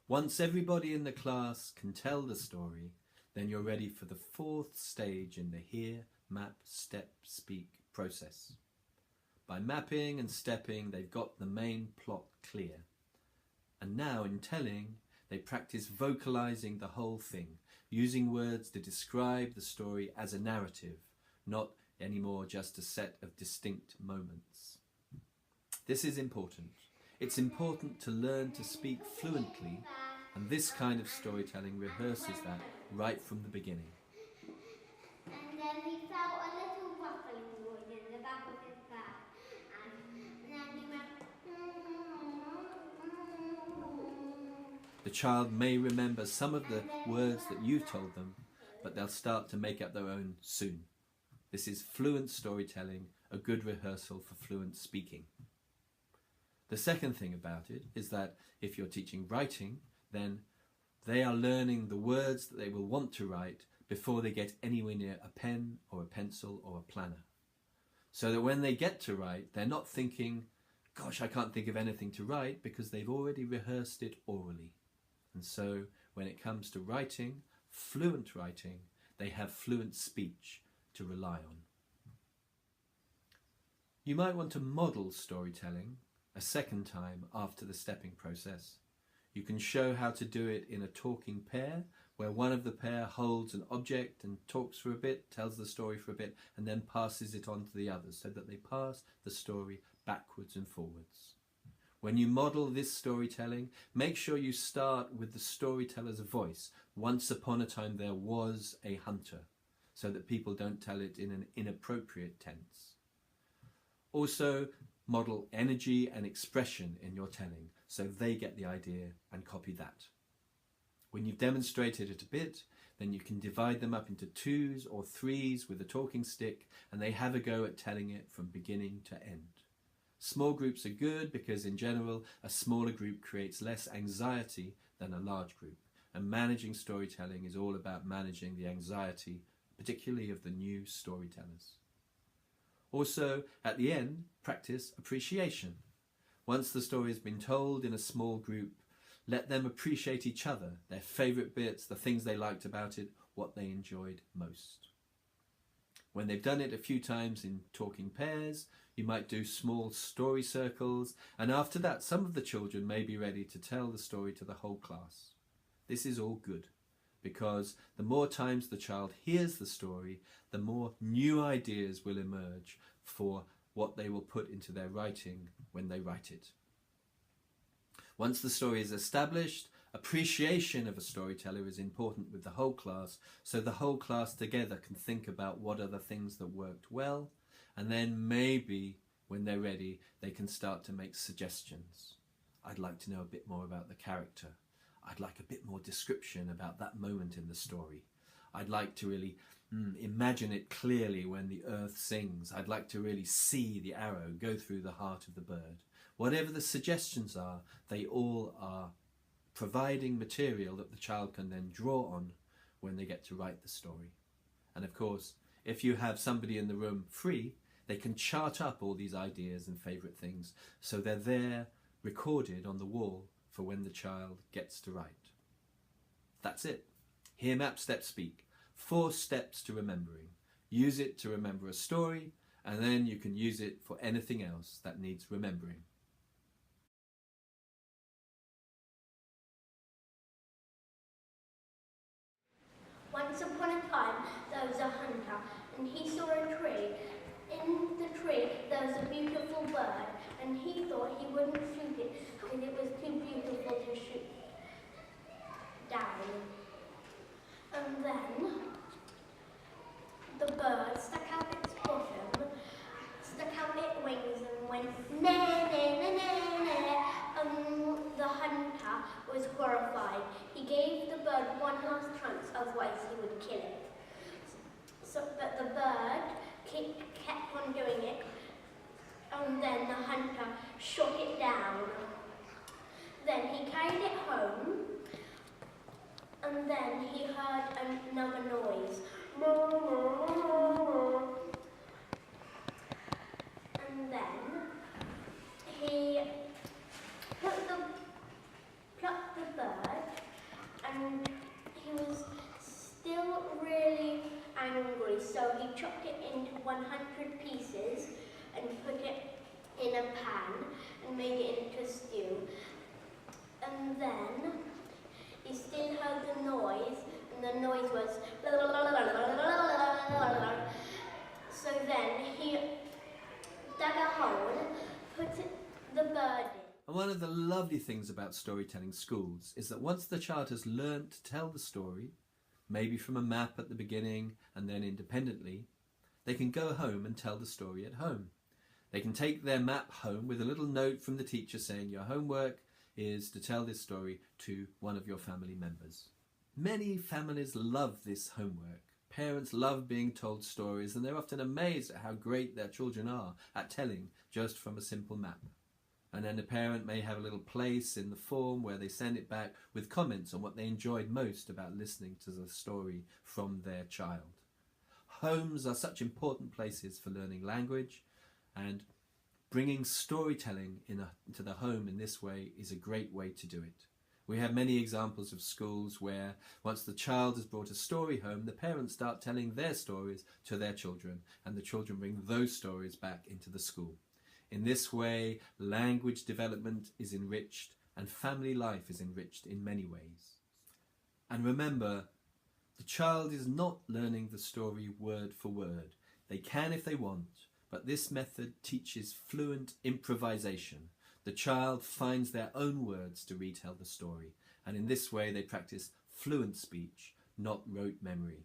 Once everybody in the class can tell the story, then you're ready for the fourth stage in the hear, map, step, speak process. By mapping and stepping, they've got the main plot clear. And now in telling, they practice vocalizing the whole thing, using words to describe the story as a narrative, not anymore just a set of distinct moments. This is important. It's important to learn to speak fluently, and this kind of storytelling rehearses that right from the beginning. And then he felt a little ruffling noise in the back of his back. And then he went... The child may remember some of the words that you told them, but they'll start to make up their own soon. This is fluent storytelling, a good rehearsal for fluent speaking. The second thing about it is that if you're teaching writing, then they are learning the words that they will want to write before they get anywhere near a pen or a pencil or a planner. So that when they get to write, they're not thinking, gosh, I can't think of anything to write, because they've already rehearsed it orally. And so when it comes to writing, fluent writing, they have fluent speech to rely on. You might want to model storytelling a second time after the stepping process. You can show how to do it in a talking pair, where one of the pair holds an object and talks for a bit, tells the story for a bit, and then passes it on to the others, so that they pass the story backwards and forwards. When you model this storytelling, make sure you start with the storyteller's voice. Once upon a time there was a hunter, so that people don't tell it in an inappropriate tense. Also, model energy and expression in your telling, so they get the idea and copy that. When you've demonstrated it a bit, then you can divide them up into 2s or 3s with a talking stick, and they have a go at telling it from beginning to end. Small groups are good because in general a smaller group creates less anxiety than a large group, and managing storytelling is all about managing the anxiety, particularly of the new storytellers. Also, at the end, practice appreciation. Once the story has been told in a small group, let them appreciate each other, their favourite bits, the things they liked about it, what they enjoyed most. When they've done it a few times in talking pairs, you might do small story circles, and after that some of the children may be ready to tell the story to the whole class. This is all good, because the more times the child hears the story, the more new ideas will emerge for what they will put into their writing when they write it. Once the story is established, appreciation of a storyteller is important with the whole class, so the whole class together can think about what are the things that worked well, and then maybe when they're ready they can start to make suggestions. I'd like to know a bit more about the character. I'd like a bit more description about that moment in the story. I'd like to really imagine it clearly when the earth sings. I'd like to really see the arrow go through the heart of the bird. Whatever the suggestions are, they all are providing material that the child can then draw on when they get to write the story. And of course, if you have somebody in the room free, they can chart up all these ideas and favourite things, so they're there recorded on the wall for when the child gets to write. That's it. Hear, map, step, speak. 4 steps to remembering. Use it to remember a story, and then you can use it for anything else that needs remembering. Once upon a time, there was a hunter, and he saw a tree. In the tree, there was a beautiful bird, and he thought he wouldn't shoot it because it was too beautiful to shoot down. And then the bird stuck out its bottom, stuck out its wings, and went neigh, neigh, neigh, neigh, neigh. The hunter was horrified. He gave the bird one last chance, otherwise he would kill it. But the bird kept on doing it, and then the hunter shot it down. Then he carried it home, and then he heard another noise. And then he plucked the bird so he chopped it into 100 pieces and put it in a pan and made it into stew. And then he still heard the noise, and the noise was so then he dug a hole, put the bird in. And one of the lovely things about storytelling schools is that once the child has learnt to tell the story, maybe from a map at the beginning and then independently, they can go home and tell the story at home. They can take their map home with a little note from the teacher saying your homework is to tell this story to one of your family members. Many families love this homework. Parents love being told stories, and they're often amazed at how great their children are at telling just from a simple map. And then the parent may have a little place in the form where they send it back with comments on what they enjoyed most about listening to the story from their child. Homes are such important places for learning language, and bringing storytelling into the home in this way is a great way to do it. We have many examples of schools where once the child has brought a story home, the parents start telling their stories to their children, and the children bring those stories back into the school. In this way, language development is enriched and family life is enriched in many ways. And remember, the child is not learning the story word for word. They can if they want, but this method teaches fluent improvisation. The child finds their own words to retell the story, and in this way they practice fluent speech, not rote memory.